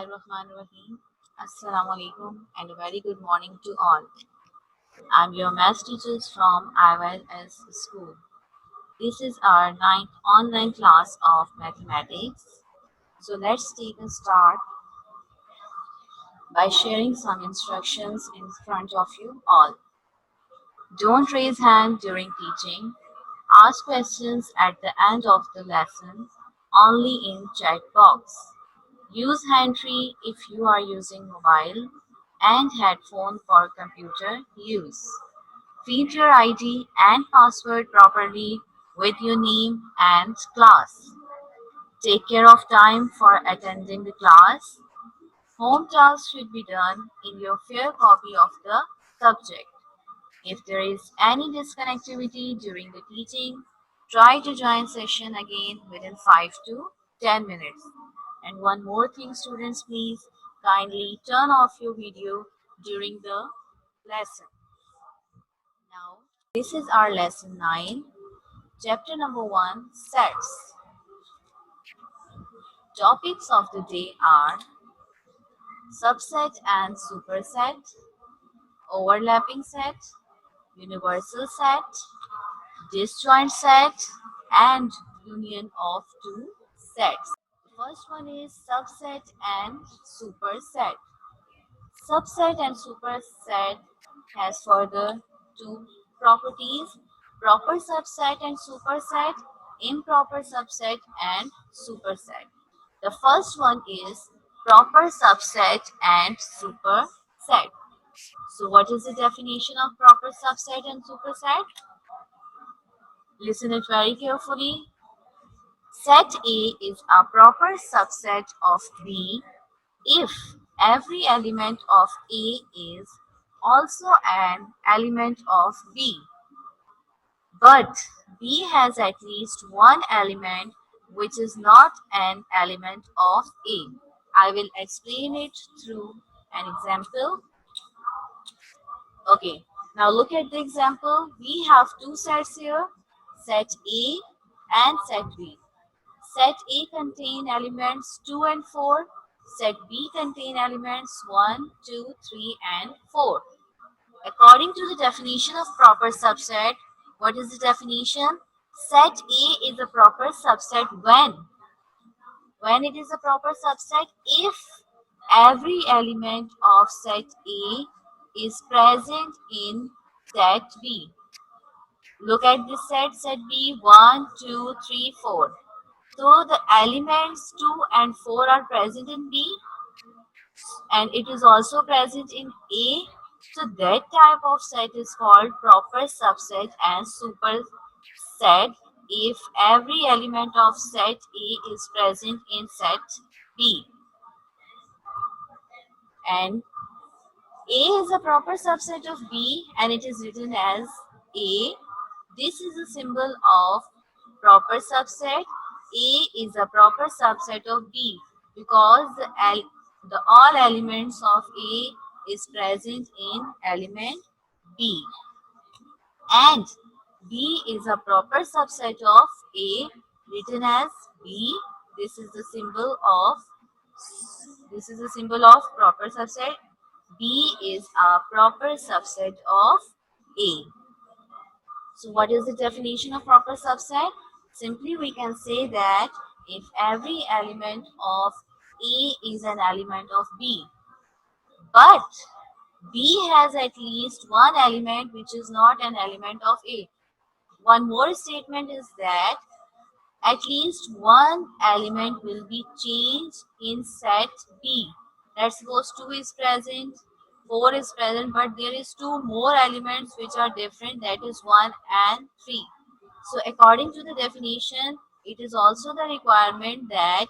Bismillahirrahmanirrahim. Assalamu alaikum and a very good morning to all. I'm your math teachers from IYLS school. This is our ninth online class of mathematics. So let's take a start by sharing some instructions in front of you all. Don't raise hand during teaching. Ask questions at the end of the lesson only in chat box. Use hand free if you are using mobile and headphone for computer use. Feed your ID and password properly with your name and class. Take care of time for attending the class. Home tasks should be done in your fair copy of the subject. If there is any disconnectivity during the teaching, try to join session again within 5 to 10 minutes. And one more thing, students, please kindly turn off your video during the lesson. Now, this is our lesson 9, chapter number 1, sets. Topics of the day are subset and superset, overlapping set, universal set, disjoint set, and union of two sets. The first one is subset and superset. Subset and superset has further two properties: proper subset and superset, improper subset and superset. The first one is proper subset and superset. So what is the definition of proper subset and superset? Listen it very carefully. Set A is a proper subset of B if every element of A is also an element of B, but B has at least one element which is not an element of A. I will explain it through an example. Okay, now look at the example. We have two sets here, set A and set B. Set A contain elements 2 and 4. Set B contain elements 1, 2, 3 and 4. According to the definition of proper subset, what is the definition? Set A is a proper subset when it is a proper subset if every element of set A is present in set B. Look at this set B 1, 2, 3, 4. So the elements 2 and 4 are present in B and it is also present in A. So that type of set is called proper subset and superset if every element of set A is present in set B. And A is a proper subset of B and it is written as A. This is a symbol of proper subset. A is a proper subset of B because the all elements of A is present in element B. And B is a proper subset of A written as B. This is the symbol of proper subset. B is a proper subset of A. So what is the definition of proper subset? Simply we can say that if every element of A is an element of B, but B has at least one element which is not an element of A. One more statement is that at least one element will be changed in set B. Let's suppose 2 is present, 4 is present, but there is 2 more elements which are different, that is 1 and 3. So according to the definition, it is also the requirement that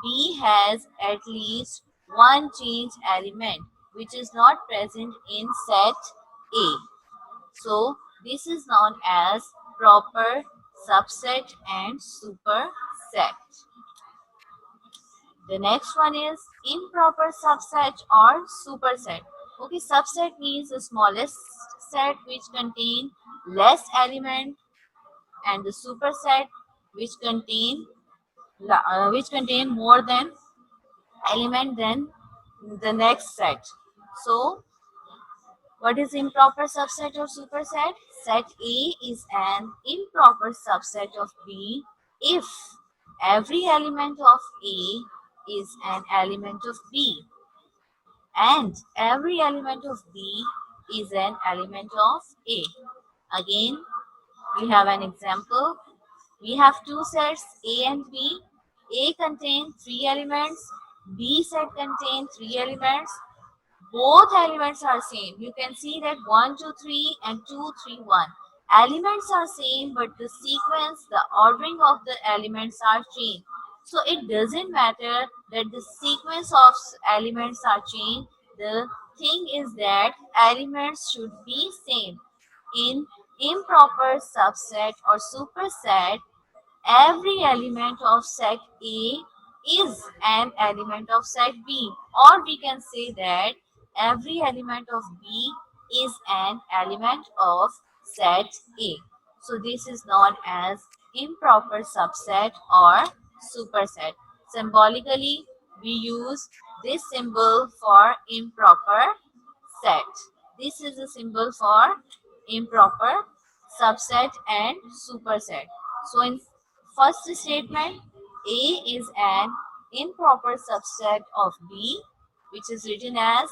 B has at least one change element which is not present in set A. So this is known as proper subset and superset. The next one is improper subset or superset. Okay, subset means the smallest set which contain less element, and the superset which contain more than element than the next set. So what is improper subset or superset? Set A is an improper subset of B if every element of A is an element of B and every element of B is an element of A. Again, we have an example. We have two sets A and B. A contains three elements, B set contains three elements. Both elements are same. You can see that 1, 2, 3 and 2, 3, 1. Elements are same, but the sequence, the ordering of the elements are changed. So it doesn't matter that the sequence of elements are changed. The thing is that elements should be same. In improper subset or superset, every element of set A is an element of set B, or we can say that every element of B is an element of set A. So this is known as improper subset or superset. Symbolically, we use this symbol for improper set. This is a symbol for improper subset and superset. So in first statement, A is an improper subset of B, which is written as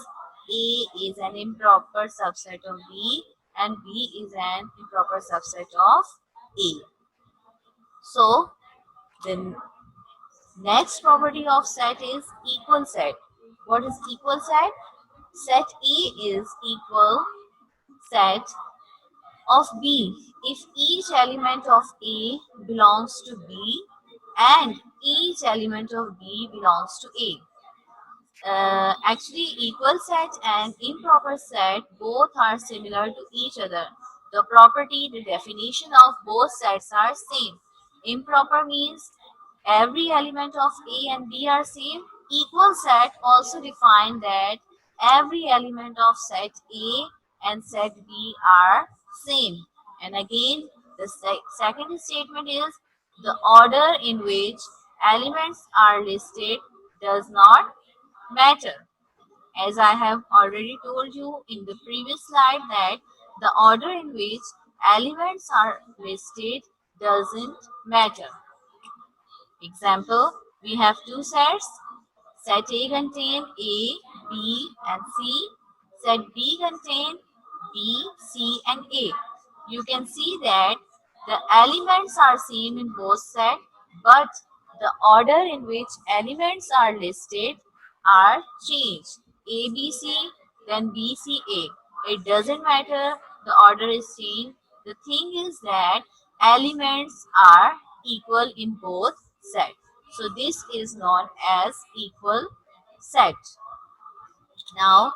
A is an improper subset of B and B is an improper subset of A. So the next property of set is equal set. What is equal set? Set A is equal set of B if each element of A belongs to B and each element of B belongs to A. Actually, equal set and improper set both are similar to each other. The property, the definition of both sets are same. Improper means every element of A and B are same. Equal set also define that every element of set A and set B are same. And again, the second statement is the order in which elements are listed does not matter. As I have already told you in the previous slide that the order in which elements are listed doesn't matter. Example, we have two sets. Set A contain A, B and C. Set B contain B, C and A. You can see that the elements are same in both sets, but the order in which elements are listed are changed. A, B, C, then B, C, A. It doesn't matter, the order is same. The thing is that elements are equal in both sets. So this is known as equal set. Now,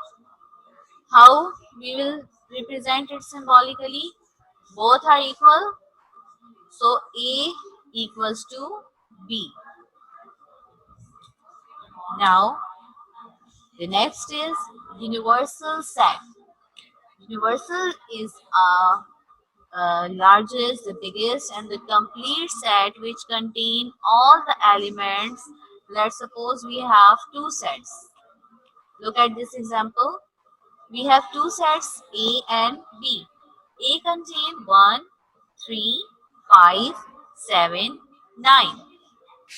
how we will represent it symbolically? Both are equal. So A equals to B. Now, the next is universal set. Universal is largest, the biggest, and the complete set which contain all the elements. Let's suppose we have two sets. Look at this example. We have two sets A and B. A contain 1, 3, 5, 7, 9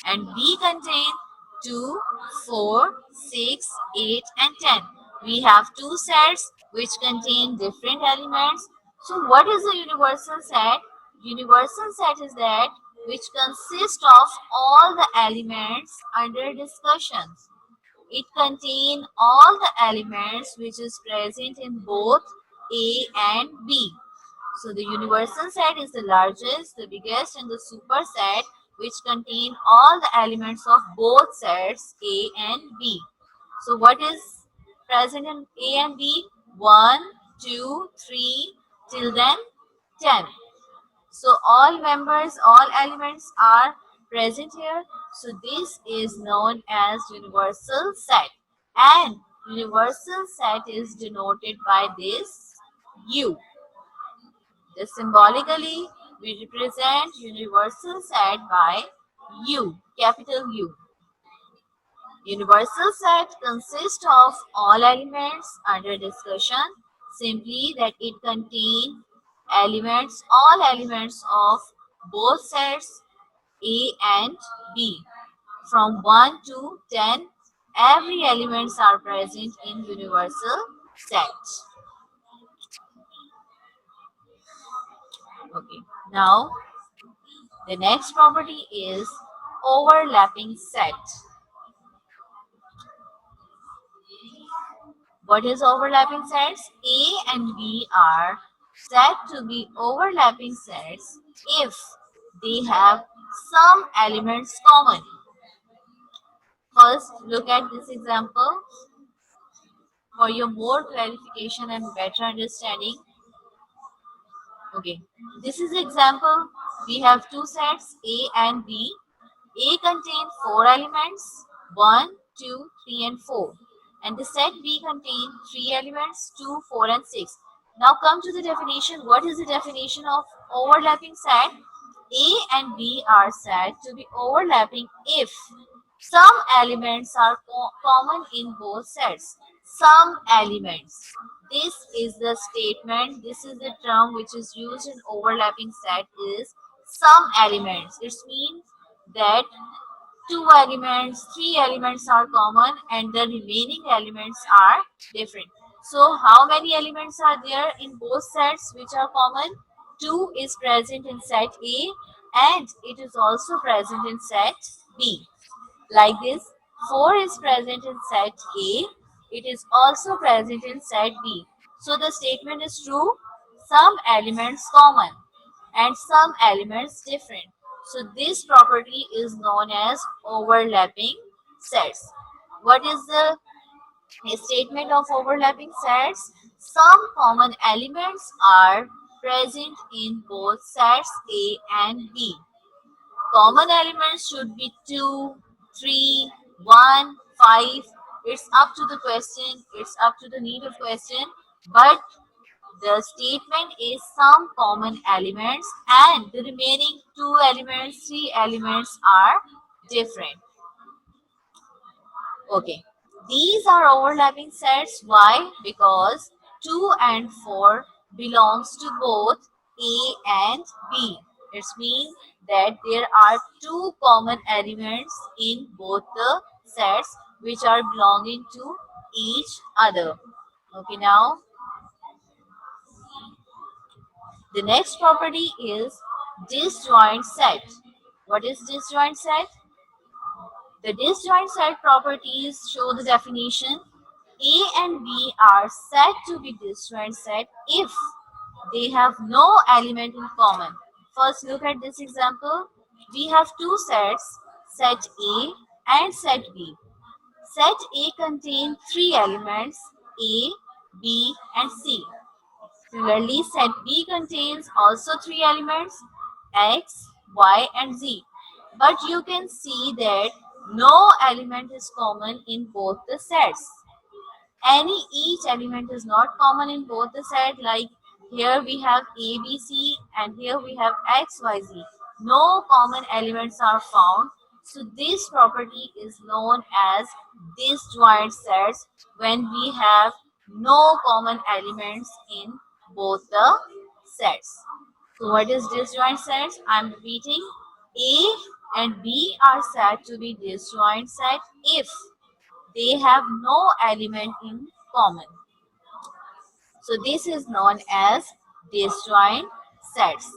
and B contain 2, 4, 6, 8 and 10. We have two sets which contain different elements. So what is a universal set? Universal set is that which consists of all the elements under discussions. It contains all the elements which is present in both A and B. So the universal set is the largest, the biggest and the superset which contain all the elements of both sets A and B. So what is present in A and B? 1, 2, 3 till then 10. So all members, all elements are present here. So this is known as universal set. And universal set is denoted by this U. Just symbolically, we represent universal set by U, capital U. Universal set consists of all elements under discussion, simply that it contains elements, all elements of both sets A and B. From 1 to 10, every elements are present in universal set. Okay. Now, the next property is overlapping set. What is overlapping sets? A and B are said to be overlapping sets if they have some elements common. First, look at this example for your more clarification and better understanding. Okay, this is example. We have two sets A and B. A contains 4 elements 1, 2, 3 and 4, and the set B contains 3 elements 2, 4 and 6. Now come to the definition. What is the definition of overlapping set? A and B are said to be overlapping if some elements are common in both sets. Some elements. This is the statement, this is the term which is used in overlapping set is some elements. It means that two elements, three elements are common and the remaining elements are different. So how many elements are there in both sets which are common? 2 is present in set A and it is also present in set B. Like this, 4 is present in set A, it is also present in set B. So the statement is true, some elements common and some elements different. So this property is known as overlapping sets. What is the statement of overlapping sets? Some common elements are present in both sets A and B. Common elements should be 2, 3, 1, 5. It's up to the question, it's up to the need of question. But the statement is some common elements and the remaining 2 elements, 3 elements are different. Okay. These are overlapping sets. Why? Because 2 and 4 belongs to both A and B. It means that there are two common elements in both the sets which are belonging to each other. Okay, now the next property is disjoint set. What is disjoint set? The disjoint set properties show the definition. A and B are said to be disjoint set if they have no element in common. First, look at this example. We have two sets, set A and set B. Set A contains three elements, A, B and C. Similarly, set B contains also three elements, X, Y and Z. But you can see that no element is common in both the sets. Each element is not common in both the set, like here we have ABC and here we have XYZ. No common elements are found. So this property is known as disjoint sets when we have no common elements in both the sets. So what is disjoint sets? I am repeating. A and B are said to be disjoint set if they have no element in common. So this is known as disjoint sets.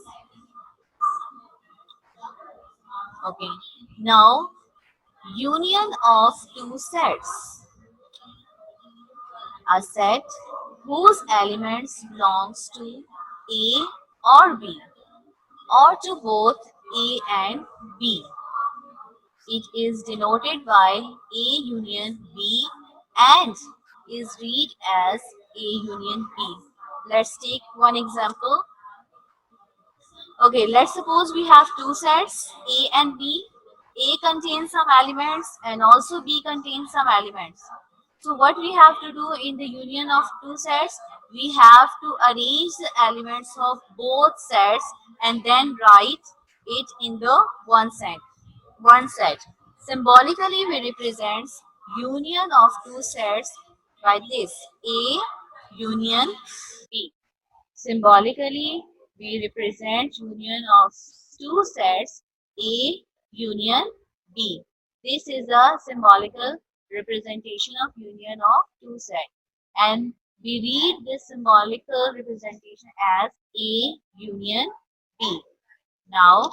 Okay. Now, union of two sets. A set whose elements belongs to A or B or to both A and B. It is denoted by A union B and is read as A union B. Let's take one example. Okay, let's suppose we have two sets A and B. A contains some elements and also B contains some elements. So what we have to do in the union of two sets, we have to arrange the elements of both sets and then write it in the one set. Symbolically, we represent union of two sets by this A union B. Symbolically, we represent union of two sets A union B. This is a symbolical representation of union of two sets. And we read this symbolical representation as A union B. Now,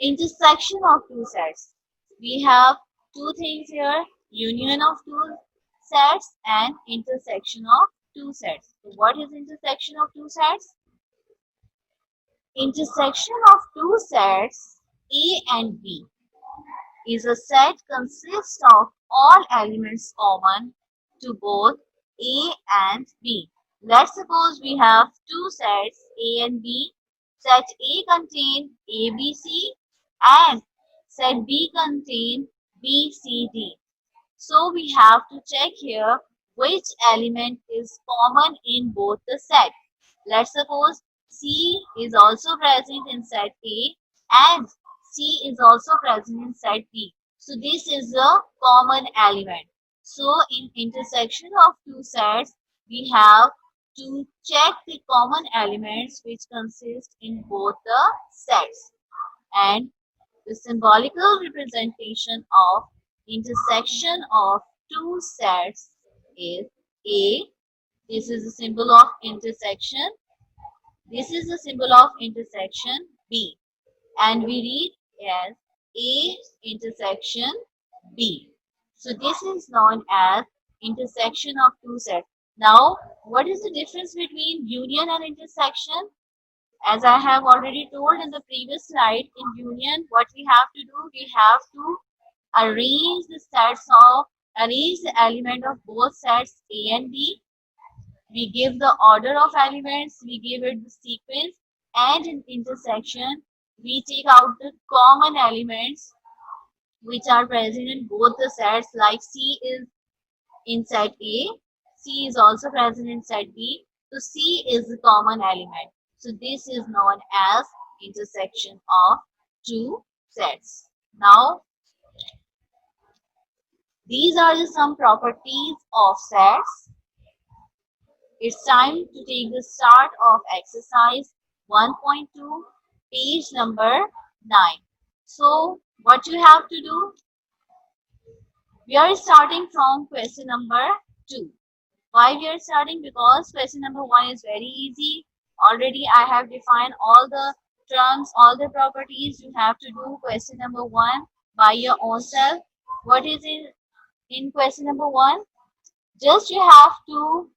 intersection of two sets. We have two things here, union of two sets and intersection of two sets. So what is intersection of two sets? Intersection of two sets A and B is a set consists of all elements common to both A and B. Let's suppose we have two sets A and B. Set A contain A, B, C and set B contain B, C, D. So we have to check here which element is common in both the set. Let's suppose C is also present in set A and C is also present in set B. So this is a common element. So in intersection of two sets, we have to check the common elements which consist in both the sets. And the symbolical representation of intersection of two sets is A. This is a symbol of intersection. This is the symbol of intersection B. And we read as A intersection B. So this is known as intersection of two sets. Now, what is the difference between union and intersection? As I have already told in the previous slide, in union, what we have to do, we have to arrange the element of both sets A and B. We give the order of elements, we give it the sequence, and in intersection, we take out the common elements which are present in both the sets, like C is in set A, C is also present in set B, so C is the common element. So this is known as intersection of two sets. Now, these are some properties of sets. It's time to take the start of exercise 1.2, page number 9. So, what you have to do? We are starting from question number 2. Why we are starting? Because question number 1 is very easy. Already I have defined all the terms, all the properties. You have to do question number 1 by your own self. What is in question number 1? Just you have to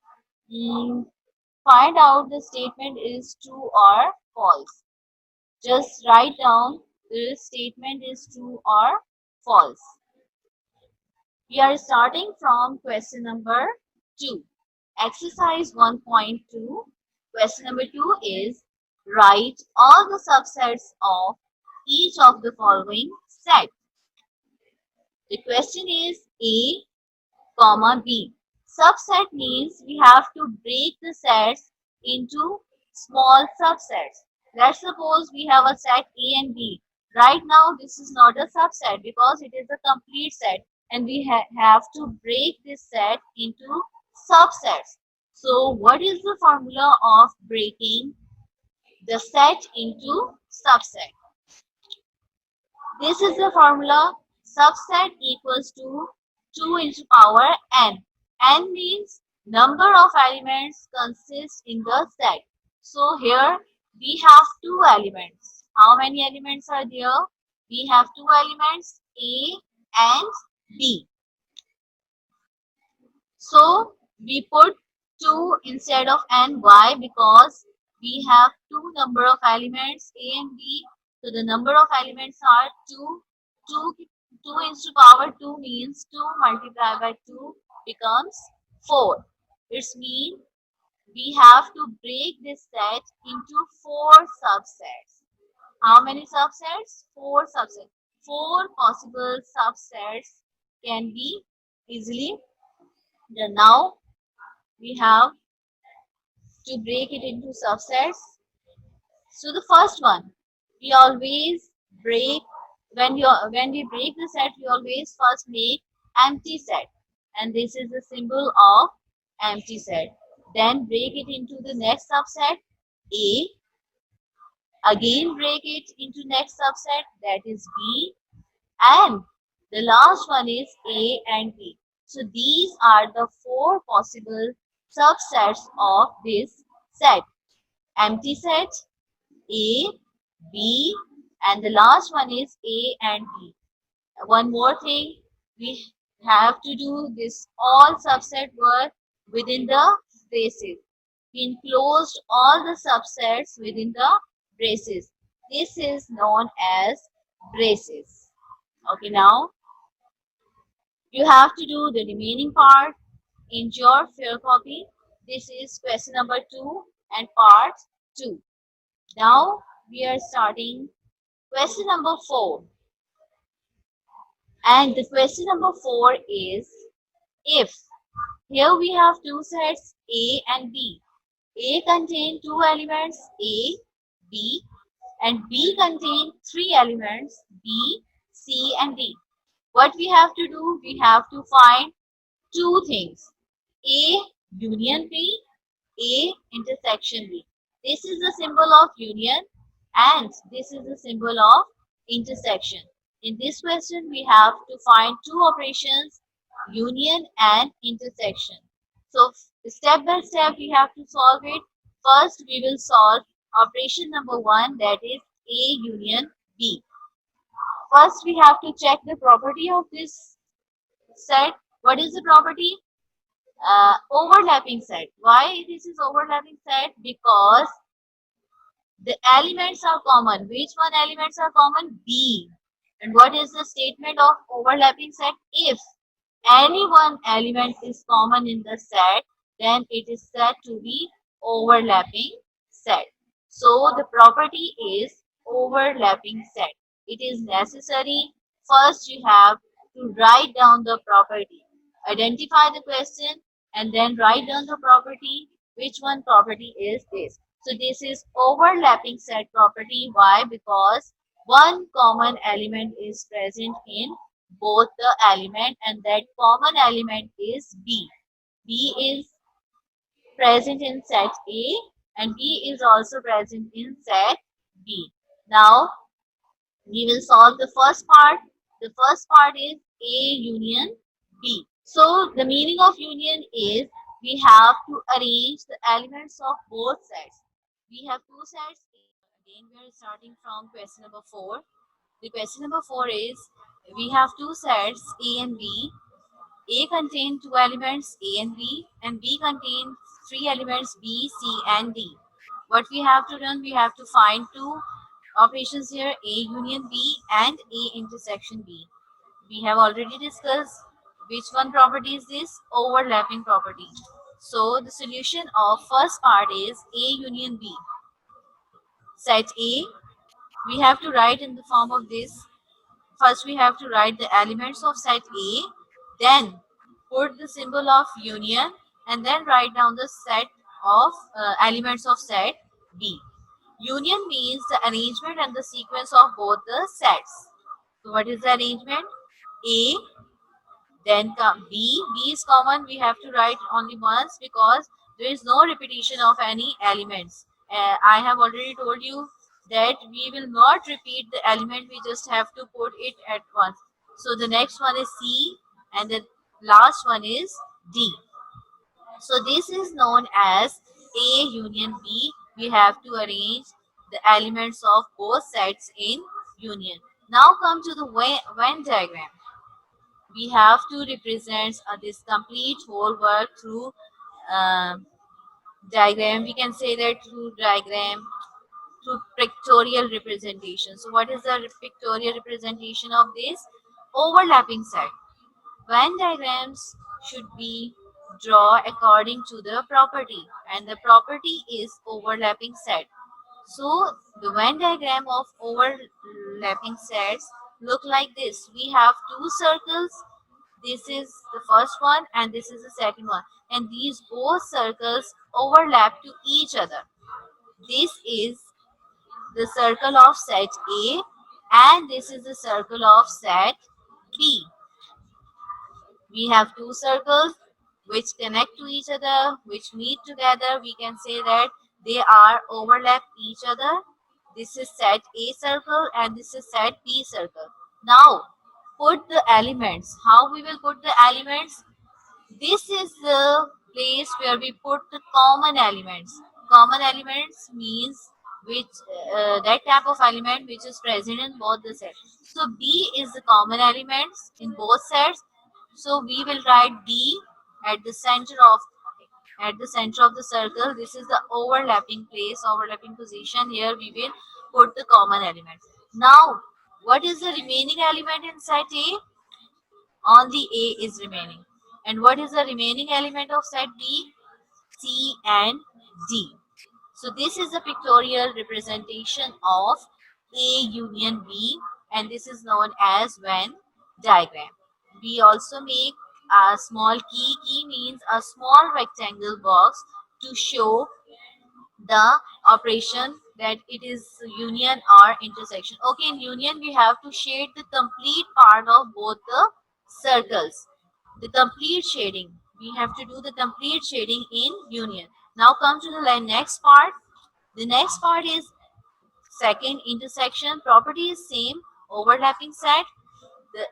find out the statement is true or false. Just write down the statement is true or false. We are starting from question number 2. Exercise 1.2. Question number 2 is write all the subsets of each of the following set. The question is A, comma B. Subset means we have to break the sets into small subsets. Let's suppose we have a set A and B. Right now this is not a subset because it is a complete set and we have to break this set into subsets. So what is the formula of breaking the set into subset? This is the formula. Subset equals to 2 into power n. N means number of elements consist in the set. So here we have two elements. How many elements are there? We have two elements A and B. So we put 2 instead of n. Why? Because we have two number of elements A and B. So the number of elements are 2. 2 is to power 2 means 2 multiplied by 2 becomes 4. It means we have to break this set into 4 subsets. How many subsets? 4 subsets. 4 possible subsets can be easily done. Now we have to break it into subsets. So the first one, we always break when we break the set, we always first make empty set, and this is the symbol of empty set. Then break it into the next subset A. Again break it into next subset, that is B, and the last one is A and B. So these are the four possible subsets of this set: empty set, A, B, and the last one is A and B. One more thing, we have to do this all subset work within the braces. We enclosed all the subsets within the braces. This is known as braces. Okay, now you have to do the remaining part in your fair copy. This is question number 2 and part 2. Now we are starting question number 4. And the question number 4 is, if here we have two sets A and B. A contain two elements A, B, and B contain three elements B, C, and D. What we have to do? We have to find two things: A union B, A intersection B. This is the symbol of union and this is the symbol of intersection. In this question, we have to find two operations: union and intersection. So step by step, we have to solve it. First, we will solve operation number 1, that is A union B. First, we have to check the property of this set. What is the property? Overlapping set. Why this is overlapping set? Because the elements are common. Which one elements are common? B. And what is the statement of overlapping set? If any one element is common in the set, then it is said to be overlapping set. So the property is overlapping set. It is necessary. First, you have to write down the property. Identify the question and then write down the property. Which one property is this? So this is overlapping set property. Why? Because one common element is present in both the element, and that common element is B. B is present in set A and B is also present in set B. Now we will solve the first part. The first part is A union B. So the meaning of union is we have to arrange the elements of both sets. We have two sets. Again, we are starting from question number 4. The question number 4 is, we have two sets A and B. A contain two elements A and B contain three elements B, C, and D. What we have to do, we have to find two operations here: A union B and A intersection B. We have already discussed which one property is this? Overlapping property. So the solution of first part is A union B. Set A, we have to write in the form of this. First, we have to write the elements of set A, then put the symbol of union, and then write down the set of elements of set B. Union means the arrangement and the sequence of both the sets. So, what is the arrangement? A, then come B. B is common. We have to write only once because there is no repetition of any elements. I have already told you that we will not repeat the element. We just have to put it at once. So the next one is C and the last one is D. So this is known as A union B. We have to arrange the elements of both sets in union. Now come to the Venn diagram. We have to represent this complete whole work through uh, diagram. We can say that through diagram, through pictorial representation. So what is the pictorial representation of this? Overlapping set. Venn diagrams should be drawn according to the property, and the property is overlapping set. So the Venn diagram of overlapping sets look like this. We have two circles. This is the first one and this is the second one. And these both circles overlap to each other. This is the circle of set A and this is the circle of set B. We have two circles which connect to each other, which meet together. We can say that they are overlap each other. This is set A circle and this is set B circle. Now put the elements. How we will put the elements? This is the place where we put the common elements. Common elements means which that type of element which is present in both the sets. So B is the common elements in both sets. So we will write B at the center of the circle. This is the overlapping place, overlapping position. Here we will put the common element. Now, what is the remaining element in set A? Only A is remaining. And what is the remaining element of set B? C and D. So this is the pictorial representation of A union B, and this is known as Venn diagram. We also make a small key. Key means a small rectangle box to show the operation that it is union or intersection. Okay, in union we have to shade the complete part of both the circles. The complete shading. We have to do the complete shading in union. Now come to the next part. The next part is second intersection. Property is same, overlapping set. The,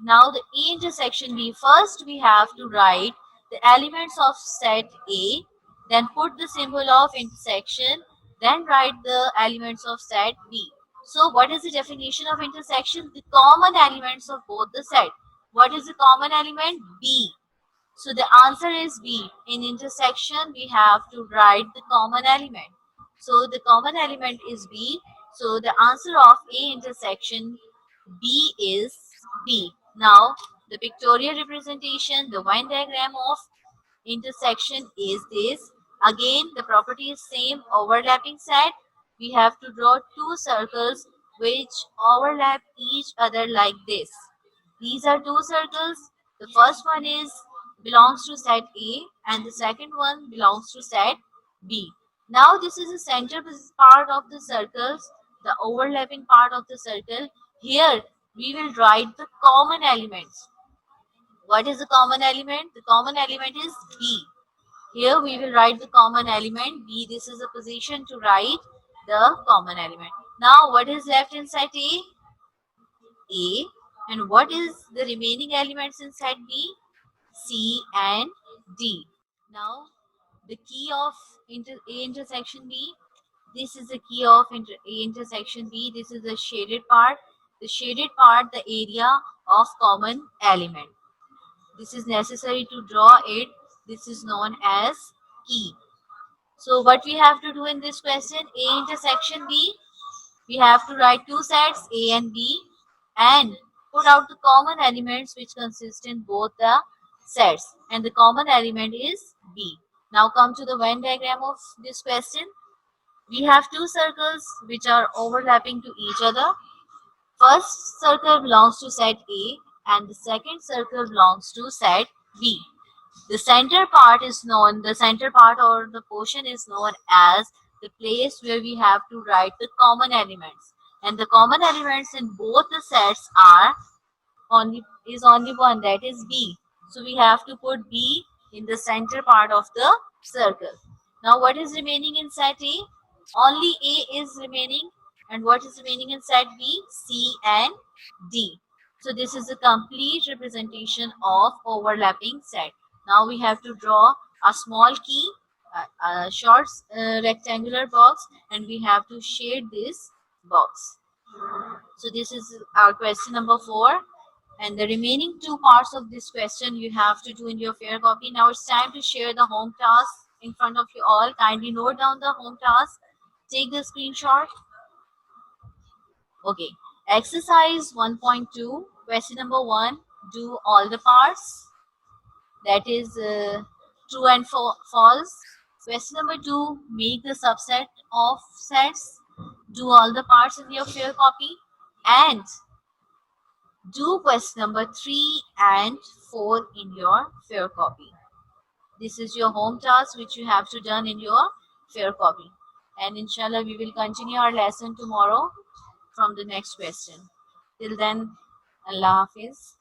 now the A intersection B. First we have to write the elements of set A, then put the symbol of intersection, then write the elements of set B. So what is the definition of intersection? The common elements of both the set. What is the common element? B. So the answer is B. In intersection, we have to write the common element. So the common element is B. So the answer of A intersection B is B. Now the pictorial representation, the Venn diagram of intersection is this. Again, the property is same, overlapping set. We have to draw two circles which overlap each other like this. These are two circles. The first one is belongs to set A and the second one belongs to set B. Now this is the center part of the circles, the overlapping part of the circle. Here we will write the common elements. What is the common element? The common element is B. Here we will write the common element B. This is a position to write the common element. Now what is left inside A? A. And what is the remaining elements inside B? C and D. Now the key of A intersection B. This is the key of A intersection B. This is the shaded part. The shaded part, the area of common element. This is necessary to draw it. This is known as key. So what we have to do in this question, A intersection B, we have to write two sets A and B and put out the common elements which consist in both the sets, and the common element is B. Now come to the Venn diagram of this question. We have two circles which are overlapping to each other. First circle belongs to set A and the second circle belongs to set B. The center part or the portion is known as the place where we have to write the common elements. And the common elements in both the sets is only one, that is B. So we have to put B in the center part of the circle. Now what is remaining in set A? Only A is remaining. And what is remaining in set B? C and D. So this is a complete representation of overlapping set. Now we have to draw a small key, a short rectangular box, and we have to shade this box. So this is our question number 4. And the remaining two parts of this question you have to do in your fair copy. Now it's time to share the home task in front of you all. Kindly note down the home task. Take the screenshot. Okay. Exercise 1.2. Question number 1. Do all the parts. That is true and false. Question number 2. Make the subset of sets. Do all the parts in your fair copy. And do question number 3 and 4 in your fair copy. This is your home task which you have to done in your fair copy. And inshallah we will continue our lesson tomorrow. from the next question. Till then, Allah Hafiz.